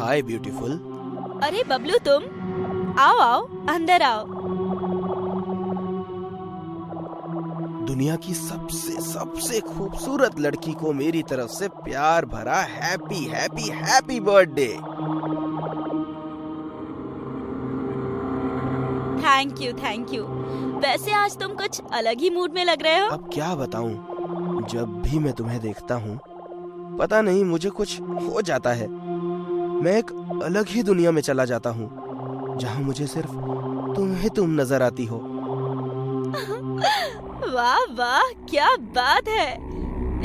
हाय beautiful. अरे बबलू, तुम आओ आओ, अंदर आओ। दुनिया की सबसे सबसे खूबसूरत लड़की को मेरी तरफ से प्यार भरा happy happy happy birthday. Thank you. वैसे आज तुम कुछ अलग ही मूड में लग रहे हो। अब क्या बताऊं, जब भी मैं तुम्हें देखता हूं पता नहीं मुझे कुछ हो जाता है। मैं एक अलग ही दुनिया में चला जाता हूं जहां मुझे सिर्फ तुम नजर आती हो। वाह वाह, क्या बात है।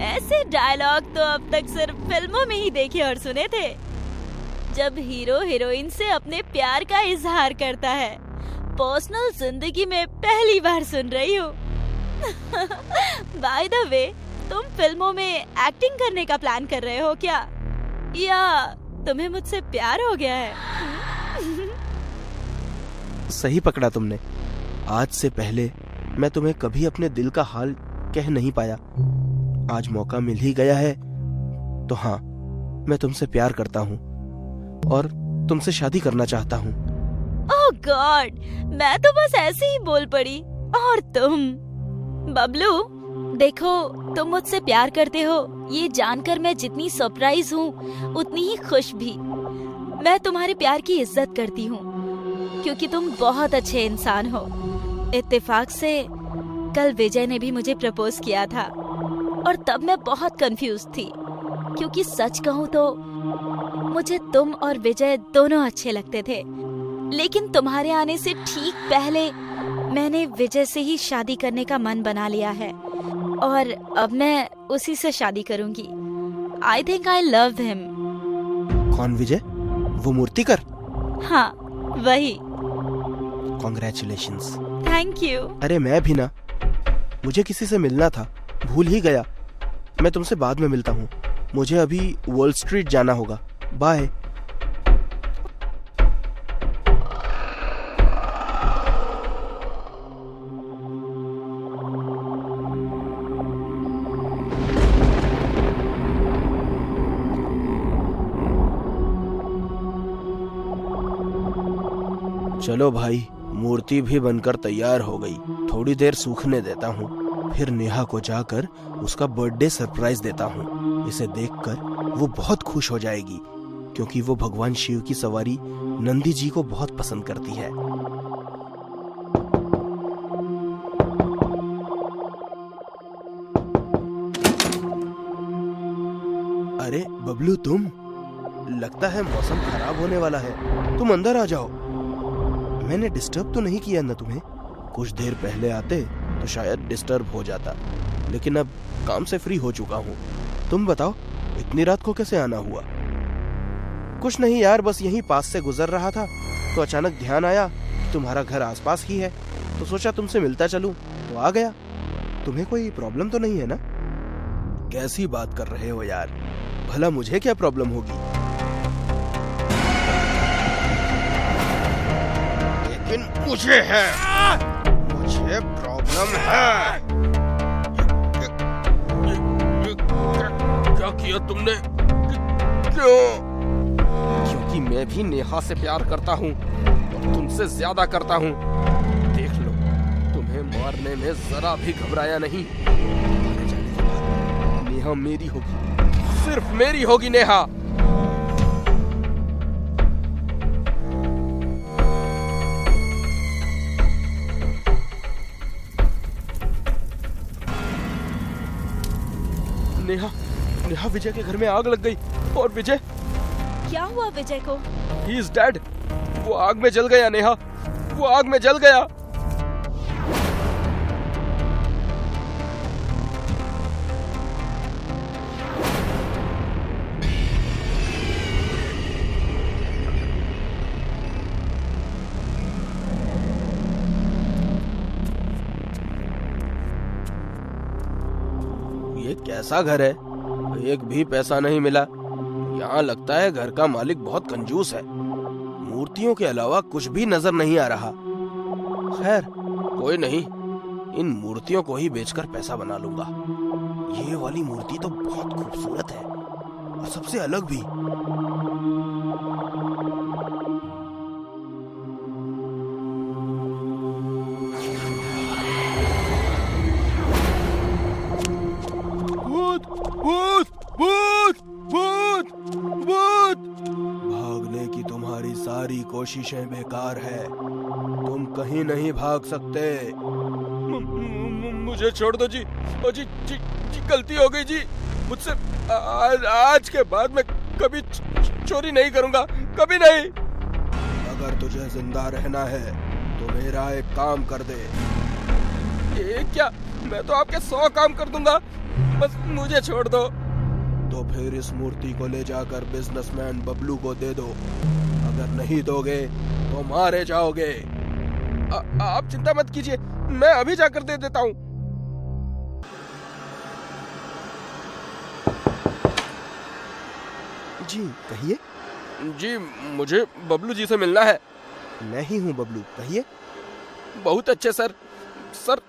ऐसे डायलॉग तो अब तक सिर्फ फिल्मों में ही देखे और सुने थे, जब हीरो हीरोइन से अपने प्यार का इजहार करता है। पर्सनल जिंदगी में पहली बार सुन रही हूँ। बाय द वे, तुम फिल्मों में एक्टिंग करने का प्लान कर रहे हो क्या, या तुम्हें मुझसे प्यार हो गया है? सही पकड़ा तुमने। आज से पहले मैं तुम्हें कभी अपने दिल का हाल कह नहीं पाया। आज मौका मिल ही गया है तो हाँ, मैं तुमसे प्यार करता हूँ और तुमसे शादी करना चाहता हूँ। ओह गॉड, मैं तो बस ऐसे ही बोल पड़ी। और तुम बबलू, देखो, तुम मुझसे प्यार करते हो ये जानकर मैं जितनी सरप्राइज हूँ उतनी ही खुश भी। मैं तुम्हारे प्यार की इज्जत करती हूँ क्योंकि तुम बहुत अच्छे इंसान हो। इत्तेफाक से कल विजय ने भी मुझे प्रपोज किया था और तब मैं बहुत कंफ्यूज थी, क्योंकि सच कहूँ तो मुझे तुम और विजय दोनों अच्छे लगते थे। लेकिन तुम्हारे आने से ठीक पहले मैंने विजय से ही शादी करने का मन बना लिया है और अब मैं उसी से शादी करूंगी। I think I love him. कौन विजय? वो मूर्तिकर? हाँ, वही। कॉन्ग्रेचुलेशंस। Thank you. अरे मैं भी ना, मुझे किसी से मिलना था, भूल ही गया। मैं तुमसे बाद में मिलता हूँ, मुझे अभी वॉल स्ट्रीट जाना होगा। बाय। चलो भाई, मूर्ति भी बनकर तैयार हो गई। थोड़ी देर सूखने देता हूँ, फिर नेहा को जाकर उसका बर्थडे सरप्राइज देता हूँ। इसे देखकर वो बहुत खुश हो जाएगी क्योंकि वो भगवान शिव की सवारी नंदी जी को बहुत पसंद करती है। अरे बबलू, तुम? लगता है मौसम खराब होने वाला है, तुम अंदर आ जाओ। मैंने डिस्टर्ब तो नहीं किया ना तुम्हें? कुछ देर पहले आते तो शायद डिस्टर्ब हो जाता, लेकिन अब काम से फ्री हो चुका हूँ। तुम बताओ, इतनी रात को कैसे आना हुआ? कुछ नहीं यार, बस यहीं पास से गुजर रहा था तो अचानक ध्यान आया कि तुम्हारा घर आसपास ही है, तो सोचा तुमसे मिलता चलूं, तो आ गया। तुम्हें कोई प्रॉब्लम तो नहीं है ना? कैसी बात कर रहे हो यार, भला मुझे क्या प्रॉब्लम होगी? लेकिन मुझे प्रॉब्लम है। क्या किया तुमने? क्यों? क्योंकि मैं भी नेहा से प्यार करता हूँ और तुमसे ज्यादा करता हूँ। देख लो, तुम्हें मारने में जरा भी घबराया नहीं। मारे जाने के बाद नेहा मेरी होगी, सिर्फ मेरी होगी नेहा। नेहा, विजय के घर में आग लग गई। और विजय? क्या हुआ विजय को? He is dead। वो आग में जल गया नेहा, वो आग में जल गया। ये कैसा घर है? एक भी पैसा नहीं मिला। यहाँ लगता है घर का मालिक बहुत कंजूस है। मूर्तियों के अलावा कुछ भी नजर नहीं आ रहा। खैर कोई नहीं, इन मूर्तियों को ही बेचकर पैसा बना लूंगा। ये वाली मूर्ति तो बहुत खूबसूरत है और सबसे अलग भी। भूत भूत भूत भूत भूत। भागने की तुम्हारी सारी कोशिशें बेकार है, तुम कहीं नहीं भाग सकते। मुझे छोड़ दो जी। ओ जी जी जी, गलती हो गई जी मुझसे। आज के बाद मैं कभी चोरी नहीं करूंगा, कभी नहीं। अगर तुझे जिंदा रहना है तो मेरा एक काम कर दे। ये क्या? मैं तो आपके 100 काम कर दूंगा, बस मुझे छोड़ दो। तो फिर इस मूर्ति को ले जाकर बिजनेसमैन बबलू को दे दो। अगर नहीं दोगे तो मारे जाओगे। आप चिंता मत कीजिए, मैं अभी जाकर दे देता हूँ। जी कहिए। जी मुझे बबलू जी से मिलना है। मैं ही हूँ बबलू, कहिए। बहुत अच्छे सर। सर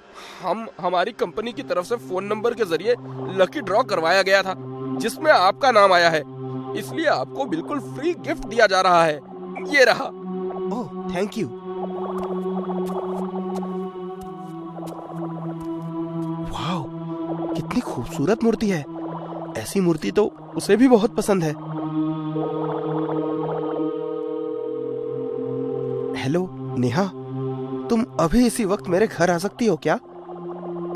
हमारी कंपनी की तरफ से फोन नंबर के जरिए लकी ड्रॉ करवाया गया था जिसमें आपका नाम आया है, इसलिए आपको बिल्कुल फ्री गिफ्ट दिया जा रहा है। ये रहा। Oh thank you. वाह, कितनी खूबसूरत मूर्ति है। ऐसी मूर्ति तो उसे भी बहुत पसंद है। हेलो नेहा, तुम अभी इसी वक्त मेरे घर आ सकती हो क्या?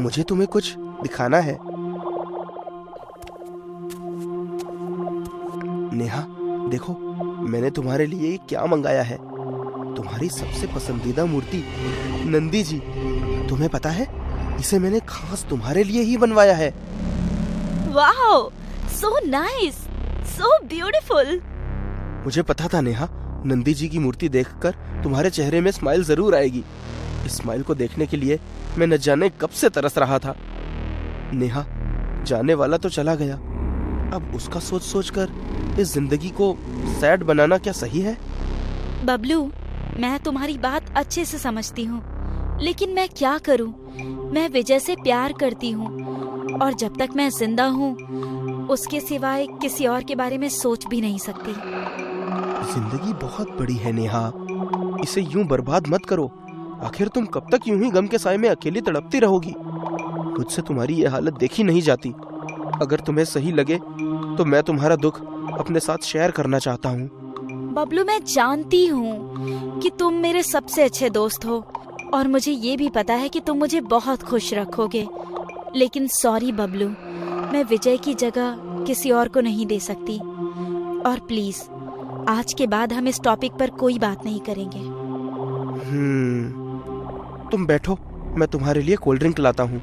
मुझे तुम्हें कुछ दिखाना है। नेहा देखो, मैंने तुम्हारे लिए क्या मंगाया है। तुम्हारी सबसे पसंदीदा मूर्ति नंदी जी। तुम्हें पता है, इसे मैंने खास तुम्हारे लिए ही बनवाया है। Wow, so nice, so beautiful. मुझे पता था नेहा, नंदी जी की मूर्ति देखकर तुम्हारे चेहरे में स्माइल जरूर आएगी। इस स्माइल को देखने के लिए मैं न जाने कब से तरस रहा था। नेहा, जाने वाला तो चला गया, अब उसका सोच सोच कर इस जिंदगी को सैड बनाना क्या सही है? बबलू, मैं तुम्हारी बात अच्छे से समझती हूँ, लेकिन मैं क्या करूँ? मैं विजय से प्यार करती हूँ और जब तक मैं जिंदा हूँ उसके सिवाय किसी और के बारे में सोच भी नहीं सकती। जिंदगी बहुत बड़ी है नेहा, इसे यूं बर्बाद मत करो। आखिर तुम कब तक यूं ही गम के साए में अकेली तड़पती रहोगी? मुझसे तुम्हारी ये हालत देखी नहीं जाती। अगर तुम्हें सही लगे तो मैं तुम्हारा दुख अपने साथ शेयर करना चाहता हूँ। बबलू, मैं जानती हूँ कि तुम मेरे सबसे अच्छे दोस्त हो और मुझे ये भी पता है कि तुम मुझे बहुत खुश रखोगे, लेकिन सॉरी बबलू, मैं विजय की जगह किसी और को नहीं दे सकती। और प्लीज आज के बाद हम इस टॉपिक पर कोई बात नहीं करेंगे। तुम बैठो, मैं तुम्हारे लिए कोल्ड ड्रिंक लाता हूँ।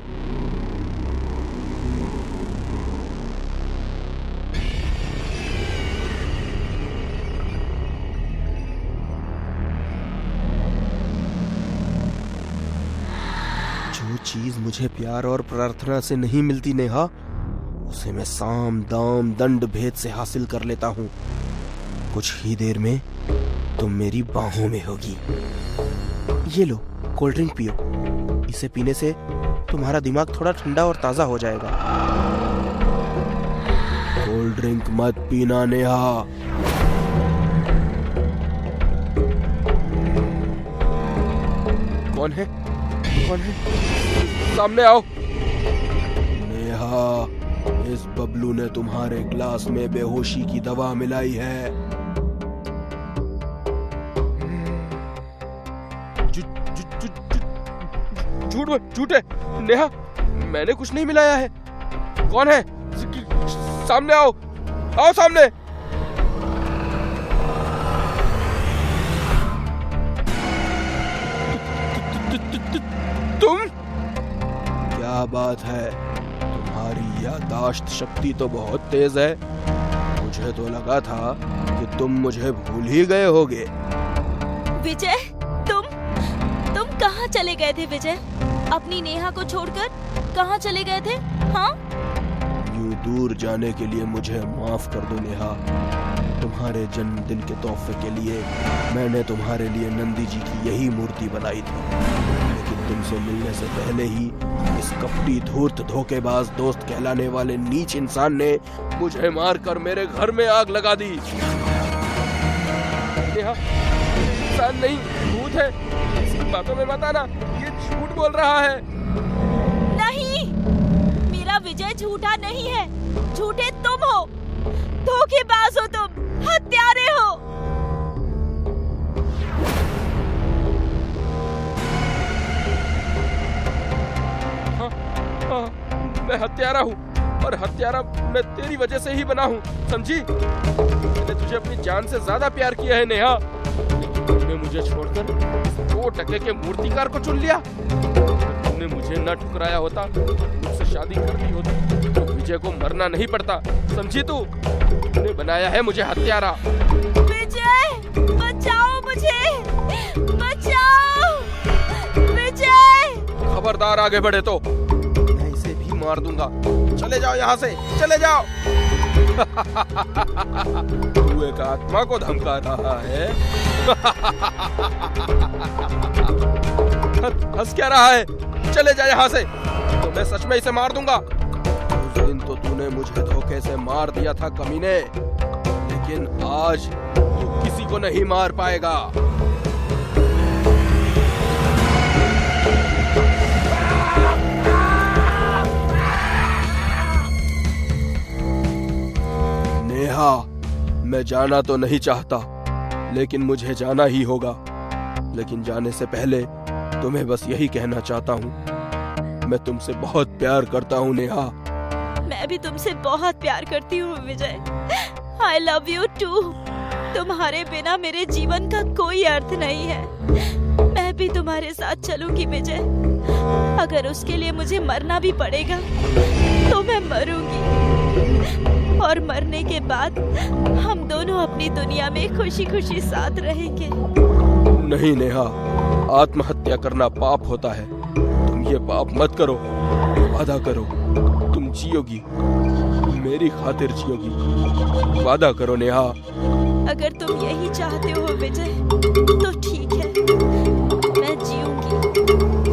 जो चीज मुझे प्यार और प्रार्थना से नहीं मिलती नेहा, उसे मैं साम दाम दंड भेद से हासिल कर लेता हूँ। कुछ ही देर में तुम मेरी बाहों में होगी। ये लो, कोल्ड ड्रिंक पियो। इसे पीने से तुम्हारा दिमाग थोड़ा ठंडा और ताजा हो जाएगा। कोल्ड ड्रिंक मत पीना नेहा। कौन है? कौन है? सामने आओ। नेहा, इस बबलू ने तुम्हारे ग्लास में बेहोशी की दवा मिलाई है। झूठ है नेहा, मैंने कुछ नहीं मिलाया है। कौन है? सामने आओ, आओ सामने। तुम? क्या बात है, तुम्हारी याददाश्त शक्ति तो बहुत तेज है। मुझे तो लगा था कि तुम मुझे भूल ही गए होगे। विजय, तुम कहाँ चले गए थे विजय? अपनी नेहा को छोड़कर कहाँ चले गए थे? हाँ? यूं दूर जाने के लिए मुझे माफ कर दो नेहा। तुम्हारे जन्मदिन के तोहफे के लिए मैंने तुम्हारे लिए नंदी जी की यही मूर्ति बनाई थी, लेकिन तुमसे मिलने से पहले ही इस कपटी धूर्त धोखेबाज दोस्त कहलाने वाले नीच इंसान ने मुझे मारकर मेरे घर में आग लगा दी। नेहा, इंसान नहीं, भूत है। इसकी बातों में मत आना, ये झूठ बोल रहा है। नहीं, मेरा विजय झूठा नहीं है, झूठे तुम हो, धोखेबाज हो तुम, हत्यारे हो। मैं हत्यारा हूँ और हत्यारा मैं तेरी वजह से ही बना हूँ, समझी? मैंने तुझे अपनी जान से ज्यादा प्यार किया है नेहा, लेकिन तुमने मुझे छोड़कर 2 टके के मूर्तिकार को चुन लिया। तुमने मुझे न ठुकराया होता, मुझसे शादी कर ली होती तो विजय को मरना नहीं पड़ता, समझी तू? तुमने बनाया है मुझे हत्यारा। विजय, बचाओ मुझे, बचाओ विजय। खबरदार आगे बढ़े तो मैं इसे भी मार दूंगा। चले जाओ यहाँ से, चले जाओ। तू एक आत्मा को धमका रहा है। हंस क्या रहा है? चले जा यहाँ से, तो मैं सच में इसे मार दूंगा। उस दिन तो तूने मुझे धोखे से मार दिया था कमीने, लेकिन आज तू किसी को नहीं मार पाएगा। नेहा, मैं जाना तो नहीं चाहता, लेकिन मुझे जाना ही होगा। लेकिन जाने से पहले तुम्हें बस यही कहना चाहता हूँ, मैं तुमसे बहुत प्यार करता हूँ नेहा। मैं भी तुमसे बहुत प्यार करती हूँ विजय। I love you too। तुम्हारे बिना मेरे जीवन का कोई अर्थ नहीं है। मैं भी तुम्हारे साथ चलूंगी विजय, अगर उसके लिए मुझे मरना भी पड़ेगा तो मैं मरूंगी, और मरने के बाद हम दोनों अपनी दुनिया में खुशी खुशी साथ रहेंगे। नहीं नेहा, आत्महत्या करना पाप होता है। तुम ये पाप मत करो, वादा करो तुम जियोगी, मेरी खातिर जियोगी, वादा करो नेहा। अगर तुम यही चाहते हो विजय तो ठीक है, मैं जीऊंगी,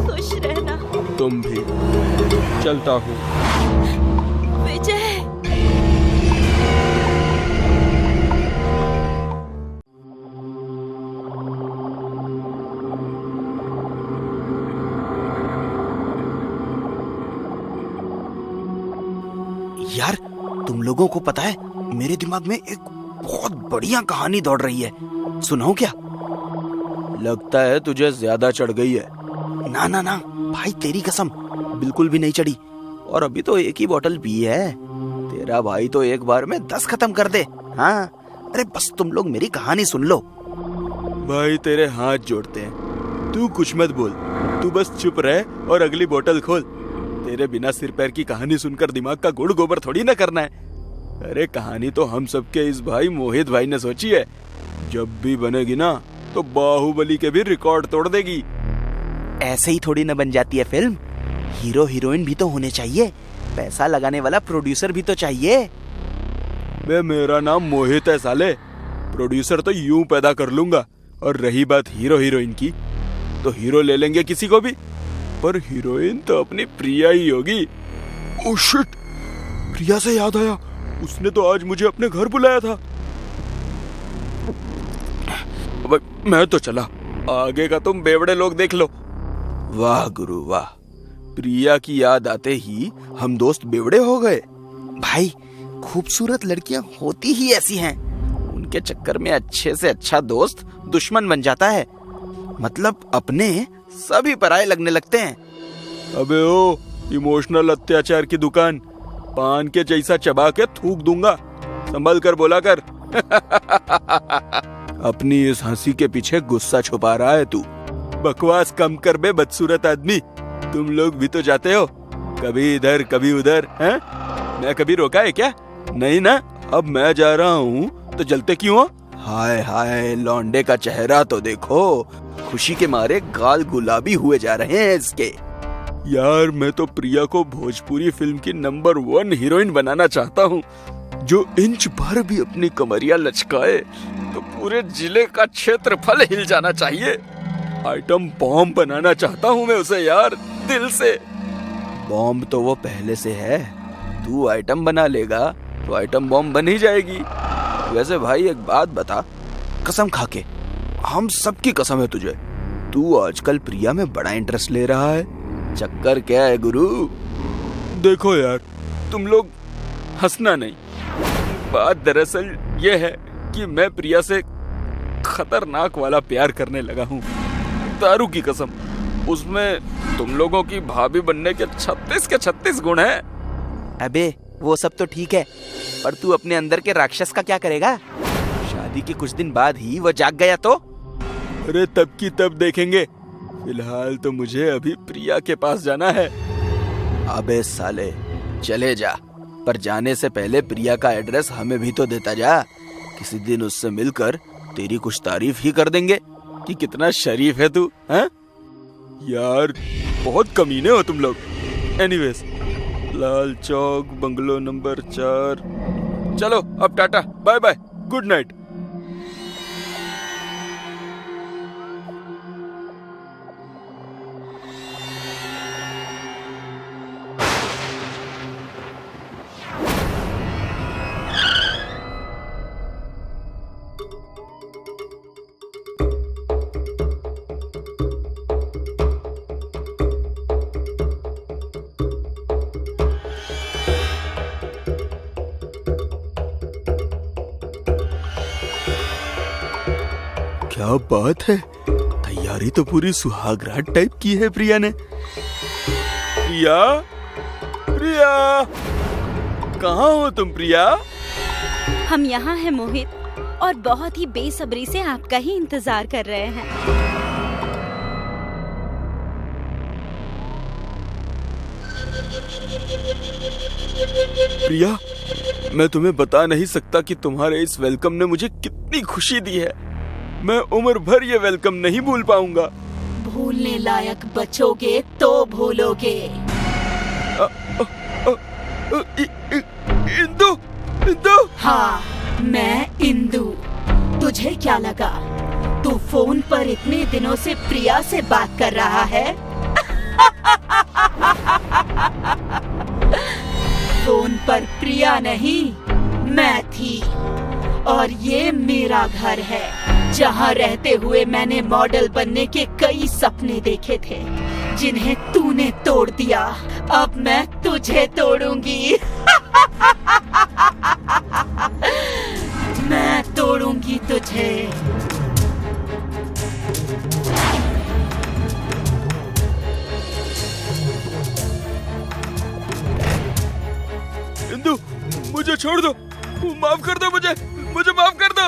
खुश रहना। तुम भी। चलता हूँ। विजय। यार, तुम लोगों को पता है, मेरे दिमाग में एक बहुत बढ़िया कहानी दौड़ रही है, सुनाऊं क्या? लगता है तुझे ज्यादा चढ़ गई है। ना ना ना भाई, तेरी कसम बिल्कुल भी नहीं चढ़ी, और अभी तो एक ही बोतल पी है। तेरा भाई तो एक बार में 10 खत्म कर दे। हाँ, अरे बस तुम लोग मेरी कहानी सुन लो। भाई तेरे हाथ जोड़ते हैं, तू कुछ मत बोल, तू बस चुप रह और अगली बोतल खोल। तेरे बिना सिर पैर की कहानी सुनकर दिमाग का गुड़ गोबर थोड़ी ना करना है। अरे कहानी तो हम सबके इस भाई मोहित भाई ने सोची है, जब भी बनेगी ना तो बाहुबली के भी रिकॉर्ड तोड़ देगी। ऐसे ही थोड़ी न बन जाती है फिल्म, हीरो हीरोइन भी तो होने चाहिए, पैसा लगाने वाला प्रोड्यूसर भी तो चाहिए। बे मेरा नाम मोहित है साले, प्रोड्यूसर तो यूं पैदा कर लूंगा। और रही बात हीरो हीरोइन की, तो हीरो ले लेंगे किसी को भी, पर हीरोइन तो अपनी प्रिया ही होगी। ओह शिट, प्रिया से याद आया, उसने तो आज मुझे अपने घर बुलाया था। अब मैं तो चला, आगे का तुम बेवड़े लोग देख लो। वाह गुरु वाह, प्रिया की याद आते ही हम दोस्त बेवड़े हो गए। भाई, खूबसूरत लड़कियां होती ही ऐसी हैं, उनके चक्कर में अच्छे से अच्छा दोस्त दुश्मन बन जाता है। मतलब अपने सभी पराये लगने लगते हैं। अबे ओ इमोशनल अत्याचार की दुकान, पान के जैसा चबा के थूक दूंगा, संभल कर बोला कर। अपनी इस हंसी के पीछे गुस्सा छुपा रहा है तू। बकवास कम कर बे बदसूरत आदमी, तुम लोग भी तो जाते हो, कभी इधर कभी उधर। हैं? मैं कभी रोका है क्या? नहीं ना। अब मैं जा रहा हूँ तो जलते क्यों हो? हाय हाय, लौंडे का चेहरा तो देखो, खुशी के मारे गाल गुलाबी हुए जा रहे हैं इसके। यार मैं तो प्रिया को भोजपुरी फिल्म की नंबर 1 हीरोइन बनाना चाहता हूँ, जो इंच भर भी अपनी कमरिया लचकाए तो पूरे जिले का क्षेत्रफल हिल जाना चाहिए। आइटम बॉम्ब बनाना चाहता हूँ मैं उसे यार, दिल से। बॉम्ब तो वो पहले से है, तू आइटम बना लेगा तो आइटम बॉम्ब बन ही जाएगी। वैसे भाई एक बात बता, कसम खा के, हम सबकी कसम है तुझे, तू आजकल प्रिया में बड़ा इंटरेस्ट ले रहा है। चक्कर क्या है गुरु? देखो यार, तुम लोग हंसना नहीं, बात दरअसल ये है कि मैं प्रिया से खतरनाक वाला प्यार करने लगा हूँ, दारू की कसम। उसमें तुम लोगों की भाभी बनने के 36 के 36 गुण हैं। अबे वो सब तो ठीक है, पर तू अपने अंदर के राक्षस का क्या करेगा? शादी के कुछ दिन बाद ही वो जाग गया तो? अरे तब की तब देखेंगे, फिलहाल तो मुझे अभी प्रिया के पास जाना है। अबे साले चले जा, पर जाने से पहले प्रिया का एड्रेस हमें भी तो देता जा। किसी दिन उससे मिलकर तेरी कुछ तारीफ ही कर देंगे कि कितना शरीफ है तू। हैं? यार बहुत कमीने हो तुम लोग। Anyways, Lal Chowk bungalow number 4। चलो अब tata, bye bye, good night. क्या बात है, तैयारी तो पूरी सुहागरात टाइप की है प्रिया ने। प्रिया, प्रिया, कहाँ हो तुम प्रिया? हम यहाँ हैं मोहित, और बहुत ही बेसब्री से आपका ही इंतजार कर रहे हैं। प्रिया, मैं तुम्हें बता नहीं सकता कि तुम्हारे इस वेलकम ने मुझे कितनी खुशी दी है। मैं उम्र भर ये वेलकम नहीं भूल पाऊंगा। भूलने लायक बचोगे तो भूलोगे। इंदु, इंदु। हाँ, मैं इंदु। तुझे क्या लगा तू फोन पर इतने दिनों से प्रिया से बात कर रहा है? फोन पर प्रिया नहीं, मैं थी, और ये मेरा घर है, जहाँ रहते हुए मैंने मॉडल बनने के कई सपने देखे थे, जिन्हें तूने तोड़ दिया। अब मैं तुझे तोड़ूंगी। मैं तोड़ूंगी तुझे। इंदु, मुझे छोड़ दो, माफ कर दो मुझे माफ कर दो।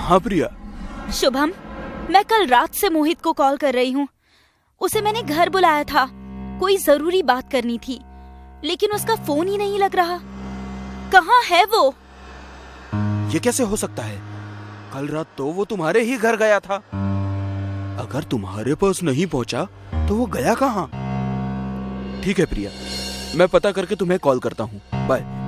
हाँ प्रिया। शुभम, मैं कल रात से मोहित को कॉल कर रही हूँ। उसे मैंने घर बुलाया था, कोई जरूरी बात करनी थी, लेकिन उसका फोन ही नहीं लग रहा। कहाँ है वो? ये कैसे हो सकता है? कल रात तो वो तुम्हारे ही घर गया था। अगर तुम्हारे पास नहीं पहुंचा तो वो गया कहाँ? ठीक है प्रिया, मैं पता करके तुम्हें कॉल करता हूँ। बाय।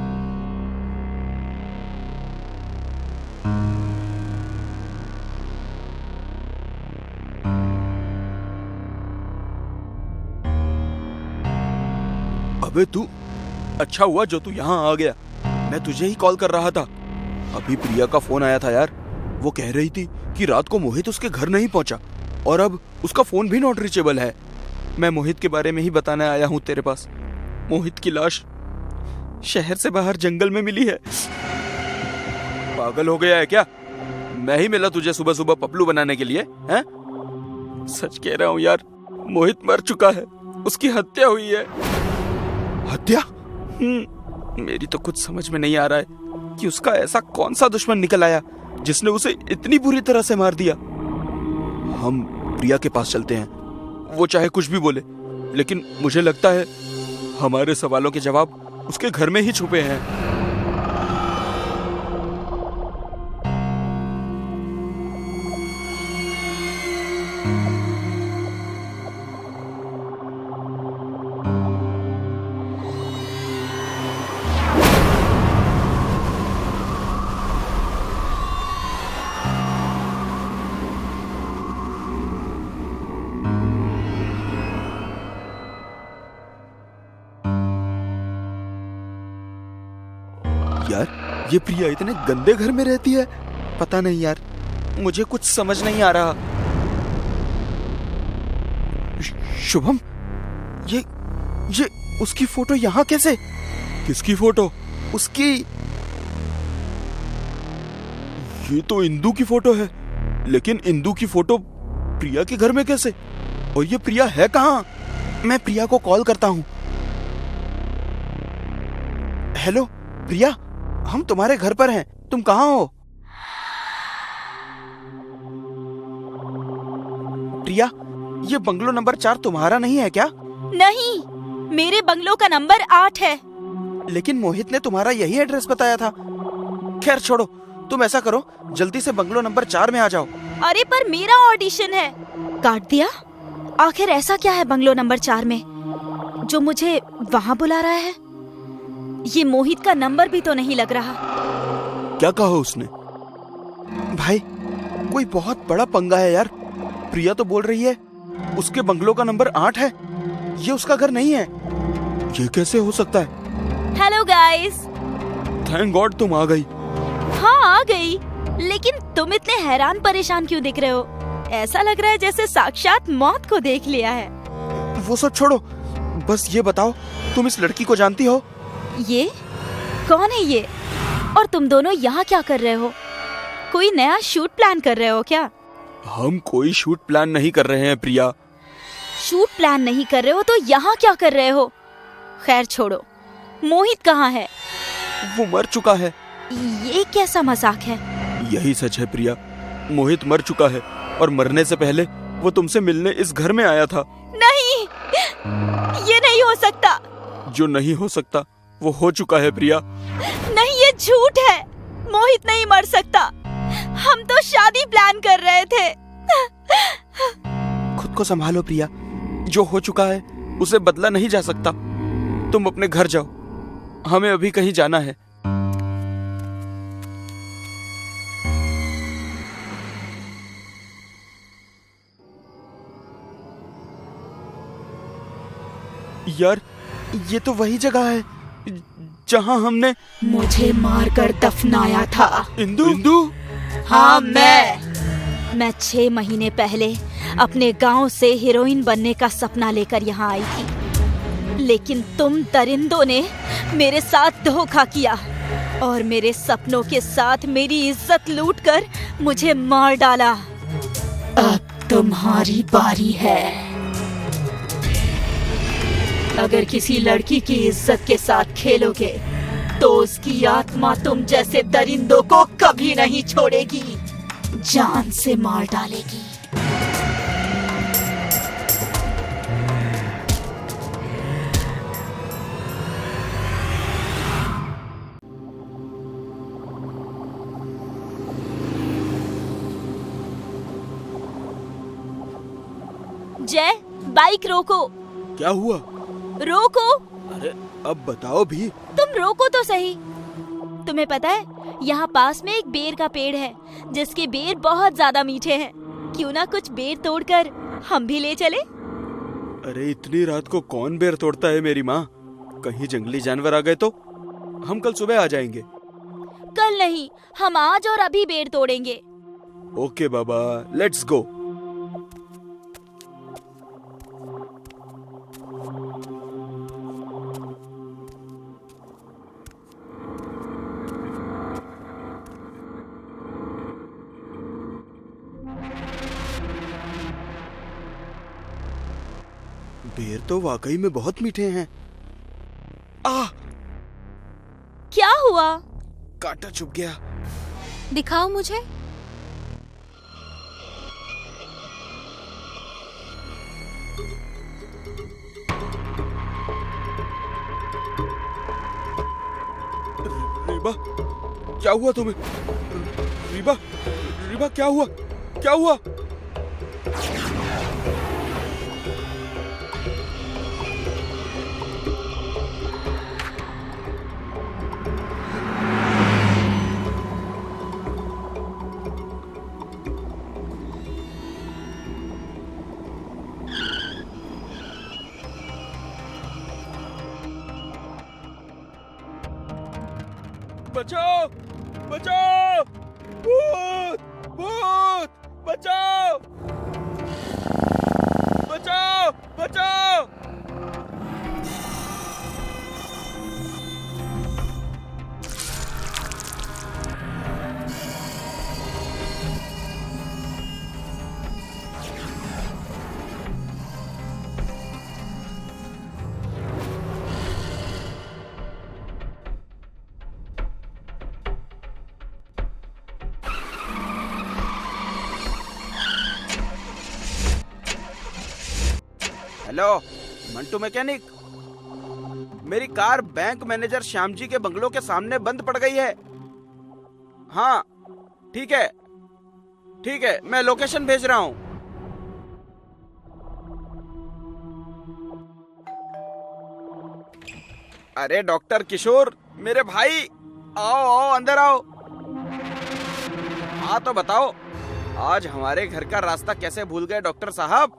अबे तू, अच्छा हुआ जो तू यहाँ आ गया। मैं तुझे ही कॉल कर रहा था। अभी प्रिया का फोन आया था यार। वो कह रही थी कि रात को मोहित उसके घर नहीं पहुंचा और अब उसका फोन भी नॉट रीचेबल है। मैं मोहित के बारे में ही बताने आया हूँ तेरे पास। मोहित की लाश शहर से बाहर जंगल में मिली है। पागल हो गया है क्या? मैं ही मिला तुझे सुबह सुबह पपलू बनाने के लिए, हैं? सच कह रहा हूँ यार, मोहित मर चुका है, उसकी हत्या हुई है। हत्या? मेरी तो कुछ समझ में नहीं आ रहा है कि उसका ऐसा कौन सा दुश्मन निकल आया जिसने उसे इतनी बुरी तरह से मार दिया। हम प्रिया के पास चलते हैं, वो चाहे कुछ भी बोले, लेकिन मुझे लगता है हमारे सवालों के जवाब उसके घर में ही छुपे हैं। यार ये प्रिया इतने गंदे घर में रहती है, पता नहीं यार, मुझे कुछ समझ नहीं आ रहा। शुभम, ये उसकी फोटो यहाँ कैसे? किसकी फोटो? उसकी। ये तो इंदु की फोटो है, लेकिन इंदु की फोटो प्रिया के घर में कैसे? और ये प्रिया है कहाँ? मैं प्रिया को कॉल करता हूँ। हेलो प्रिया, हम तुम्हारे घर पर हैं, तुम कहाँ हो? प्रिया, ये बंगलो नंबर 4 तुम्हारा नहीं है क्या? नहीं, मेरे बंगलो का नंबर 8 है। लेकिन मोहित ने तुम्हारा यही एड्रेस बताया था। खैर छोड़ो, तुम ऐसा करो, जल्दी से बंगलो नंबर 4 में आ जाओ। अरे पर मेरा ऑडिशन है। काट दिया? आखिर ऐसा क्या है बंगलो नंबर 4 में जो मुझे वहाँ बुला रहा है? ये मोहित का नंबर भी तो नहीं लग रहा। क्या कहा उसने? भाई, कोई बहुत बड़ा पंगा है यार। प्रिया तो बोल रही है उसके बंगलो का नंबर 8 है, ये उसका घर नहीं है। ये कैसे हो सकता है? Hello guys. थैंक गॉड तुम आ गई। हाँ आ गई, लेकिन तुम इतने हैरान परेशान क्यों दिख रहे हो? ऐसा लग रहा है जैसे साक्षात मौत को देख लिया है। वो सब छोड़ो, बस ये बताओ, तुम इस लड़की को जानती हो? ये कौन है ये? और तुम दोनों यहाँ क्या कर रहे हो? कोई नया शूट प्लान कर रहे हो क्या? हम कोई शूट प्लान नहीं कर रहे हैं प्रिया। शूट प्लान नहीं कर रहे हो तो यहाँ क्या कर रहे हो? खैर छोड़ो, मोहित कहाँ है? वो मर चुका है। ये कैसा मजाक है? यही सच है प्रिया, मोहित मर चुका है और मरने से पहले वो तुमसे मिलने इस घर में आया था। नहीं, ये नहीं हो सकता। जो नहीं हो सकता वो हो चुका है प्रिया। नहीं, ये झूठ है। मोहित नहीं मर सकता। हम तो शादी प्लान कर रहे थे। खुद को संभालो प्रिया, जो हो चुका है उसे बदला नहीं जा सकता। तुम अपने घर जाओ, हमें अभी कहीं जाना है। यार, ये तो वही जगह है जहां हमने मुझे मारकर दफनाया था। इंदु? हाँ, मैं 6 महीने पहले अपने गांव से हीरोइन बनने का सपना लेकर यहाँ आई थी, लेकिन तुम दरिंदों ने मेरे साथ धोखा किया और मेरे सपनों के साथ मेरी इज्जत लूटकर मुझे मार डाला। अब तुम्हारी बारी है। अगर किसी लड़की की इज्जत के साथ खेलोगे तो उसकी आत्मा तुम जैसे दरिंदों को कभी नहीं छोड़ेगी, जान से मार डालेगी। जय, बाइक रोको। क्या हुआ? रोको। अरे अब बताओ भी। तुम रोको तो सही। तुम्हें पता है यहाँ पास में एक बेर का पेड़ है जिसके बेर बहुत ज्यादा मीठे हैं। क्यों ना कुछ बेर तोड़कर हम भी ले चले? अरे इतनी रात को कौन बेर तोड़ता है मेरी माँ? कहीं जंगली जानवर आ गए तो? हम कल सुबह आ जाएंगे। कल नहीं, हम आज और अभी बेर तोड़ेंगे। Okay Baba, let's go. बेर तो वाकई में बहुत मीठे हैं। क्या हुआ? कांटा चुभ गया। दिखाओ मुझे। रीबा, क्या हुआ तुम्हें? रीबा, रीबा क्या हुआ? क्या हुआ? बचाओ बचाओ, भूत भूत, बचाओ बचाओ बचाओ। हेलो मंटू मैकेनिक, मेरी car bank manager Shyam ji के बंगलों के सामने बंद पड़ गई है। हाँ ठीक है, मैं लोकेशन भेज रहा हूँ। अरे डॉक्टर किशोर, मेरे भाई, आओ आओ अंदर आओ। हाँ तो बताओ, आज हमारे घर का रास्ता कैसे भूल गए डॉक्टर साहब?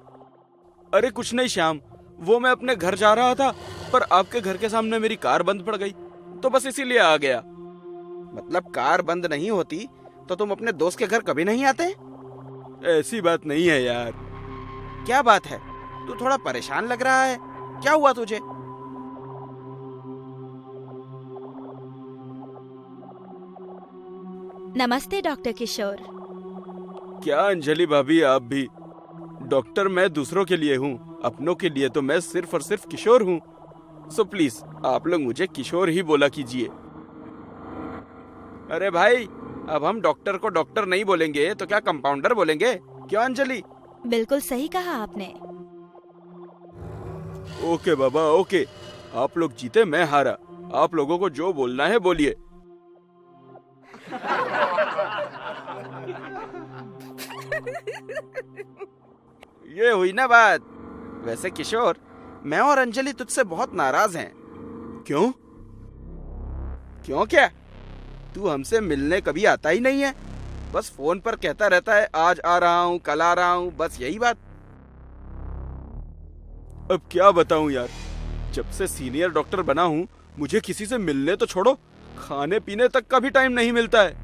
अरे कुछ नहीं श्याम, वो मैं अपने घर जा रहा था, पर आपके घर के सामने मेरी कार बंद पड़ गई, तो बस इसीलिए आ गया। मतलब कार बंद नहीं होती तो तुम अपने दोस्त के घर कभी नहीं आते? ऐसी बात नहीं है यार। क्या बात है, तू थोड़ा परेशान लग रहा है, क्या हुआ तुझे? नमस्ते डॉक्टर किशोर। क्या अंजलि भाभी, आप भी? डॉक्टर मैं दूसरों के लिए हूँ, अपनों के लिए तो मैं सिर्फ और सिर्फ किशोर हूँ। सो प्लीज आप लोग मुझे किशोर ही बोला कीजिए। अरे भाई, अब हम डॉक्टर को डॉक्टर नहीं बोलेंगे तो क्या कंपाउंडर बोलेंगे? क्यों अंजलि? बिल्कुल सही कहा आपने। ओके बाबा ओके, आप लोग जीते मैं हारा, आप लोगों को जो बोलना है बोलिए। ये हुई ना बात। वैसे किशोर, मैं और अंजलि तुझसे बहुत नाराज हैं। क्यों? क्यों क्या? तू हमसे मिलने कभी आता ही नहीं है, बस फोन पर कहता रहता है आज आ रहा हूँ, कल आ रहा हूँ, बस यही बात। अब क्या बताऊं यार, जब से सीनियर डॉक्टर बना हूँ मुझे किसी से मिलने तो छोड़ो, खाने पीने तक का भी टाइम नहीं मिलता है।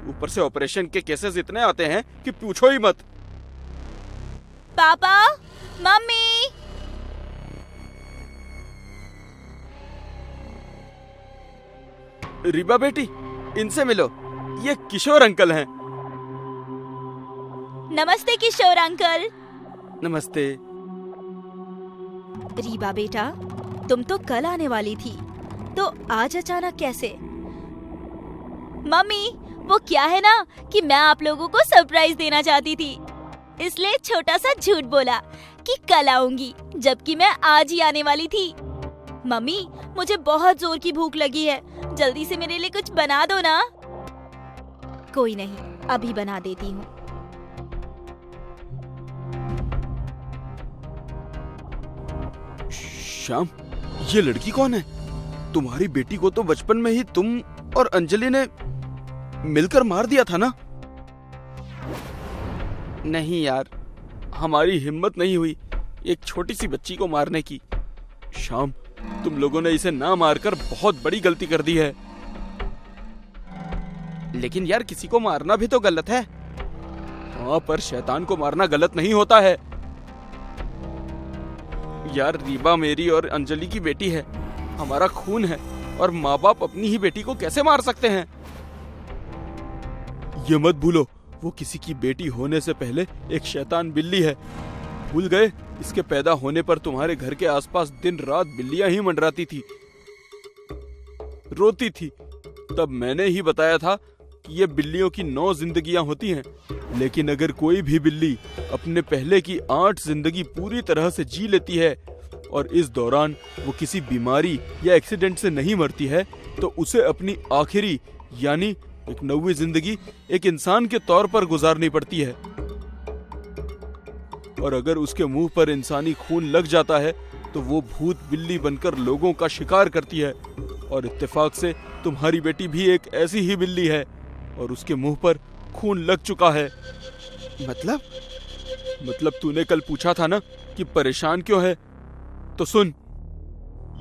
ऊपर से ऑपरेशन के केसेस इतने आते हैं कि पूछो ही मत। पापा, मम्मी, रीबा बेटी, इनसे मिलो, ये किशोर अंकल हैं। नमस्ते किशोर अंकल। नमस्ते। रीबा बेटा, तुम तो कल आने वाली थी, तो आज अचानक कैसे? मम्मी, वो क्या है ना कि मैं आप लोगों को सरप्राइज देना चाहती थी, इसलिए छोटा सा झूठ बोला कि कल आऊंगी, जबकि मैं आज ही आने वाली थी। मम्मी, मुझे बहुत जोर की भूख लगी है, जल्दी से मेरे लिए कुछ बना दो ना। कोई नहीं, अभी बना देती हूँ। श्याम, ये लड़की कौन है? तुम्हारी बेटी को तो बचपन में ही तुम और अंजलि ने मिलकर मार दिया था ना? नहीं यार, हमारी हिम्मत नहीं हुई एक छोटी सी बच्ची को मारने की। श्याम, तुम लोगों ने इसे ना मारकर बहुत बड़ी गलती कर दी है। लेकिन यार, किसी को मारना भी तो गलत है। हाँ, पर शैतान को मारना गलत नहीं होता है। यार, रीबा मेरी और अंजलि की बेटी है, हमारा खून है, और माँ बाप अपनी ही बेटी को कैसे मार सकते हैं? ये मत भूलो, वो किसी की बेटी होने से पहले एक शैतान बिल्ली है। भूल गए? इसके पैदा होने पर तुम्हारे घर के आसपास दिन रात बिल्लियां ही मंडराती थी, रोती थी। तब मैंने ही बताया था कि ये बिल्लियों की 9 जिंदगियां होती हैं, लेकिन अगर कोई भी बिल्ली अपने पहले की 8 जिंदगी पूरी तरह से जी लेती है और इस दौरान वो किसी बीमारी या एक्सीडेंट से नहीं मरती है, तो उसे अपनी आखिरी यानी एक 9वीं जिंदगी एक इंसान के तौर पर गुजारनी पड़ती है। और अगर उसके मुंह पर इंसानी खून लग जाता है तो वो भूत बिल्ली बनकर लोगों का शिकार करती है। और इत्तेफाक से तुम्हारी बेटी भी एक ऐसी ही बिल्ली है और उसके मुंह पर खून लग चुका है। मतलब तूने कल पूछा था ना कि परेशान क्यों है, तो सुन,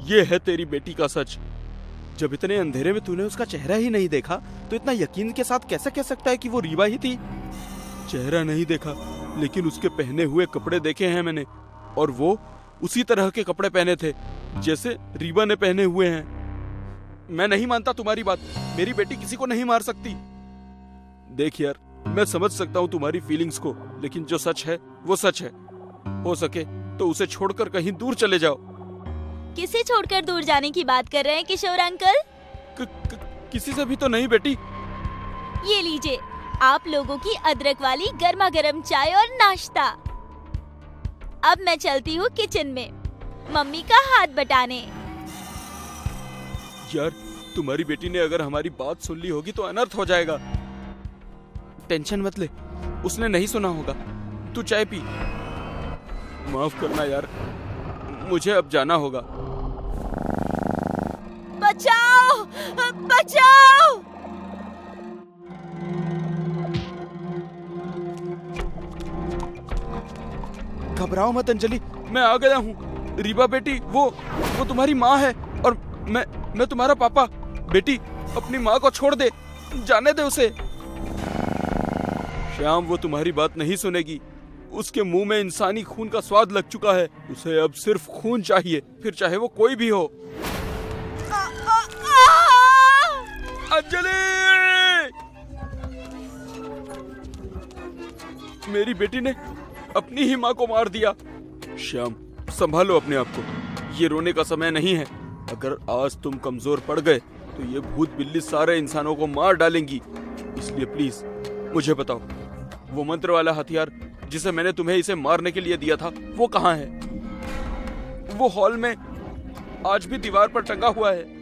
ये है तेरी बेटी का सच। जब इतने अंधेरे में तूने उसका चेहरा ही नहीं देखा तो इतना यकीन के साथ कैसे कह सकता है कि वो रीवा ही थी? चेहरा नहीं देखा, लेकिन उसके पहने हुए कपड़े देखे हैं मैंने, और वो उसी तरह के कपड़े पहने थे जैसे रीवा ने पहने हुए हैं। मैं नहीं मानता तुम्हारी बात। मेरी बेटी किसी को नहीं मार सकती। देख यार, मैं समझ सकता हूँ तुम्हारी फीलिंग्स को, लेकिन जो सच है वो सच है। हो सके तो उसे छोड़कर कहीं दूर चले जाओ। किसे छोड़कर दूर जाने की बात कर रहे हैं किशोर अंकल? किसी से भी तो नहीं बेटी। ये लीजिए आप लोगों की अदरक वाली गर्मा गर्म चाय और नाश्ता। अब मैं चलती हूँ किचन में मम्मी का हाथ बटाने। यार, तुम्हारी बेटी ने अगर हमारी बात सुन ली होगी तो अनर्थ हो जाएगा। टेंशन मत ले, उसने नहीं सुना होगा। तू चाय पी। माफ करना यार, मुझे अब जाना होगा। बचाओ बचाओ। घबराओ मत अंजलि, मैं आ गया हूँ। रीबा बेटी, वो तुम्हारी माँ है और मैं तुम्हारा पापा। बेटी, अपनी माँ को छोड़ दे, जाने दे उसे। श्याम, वो तुम्हारी बात नहीं सुनेगी। उसके मुंह में इंसानी खून का स्वाद लग चुका है। उसे अब सिर्फ खून चाहिए, फिर चाहे वो कोई भी हो। अंजलि! मेरी बेटी ने अपनी ही माँ को मार दिया। श्याम, संभालो अपने आप को। ये रोने का समय नहीं है। अगर आज तुम कमजोर पड़ गए तो ये भूत बिल्ली सारे इंसानों को मार डालेंगी। इसलिए प्लीज मुझे बताओ, वो मंत्र वाला हथियार जिसे मैंने तुम्हें इसे मारने के लिए दिया था, वो कहाँ है? वो हॉल में आज भी दीवार पर टंगा हुआ है।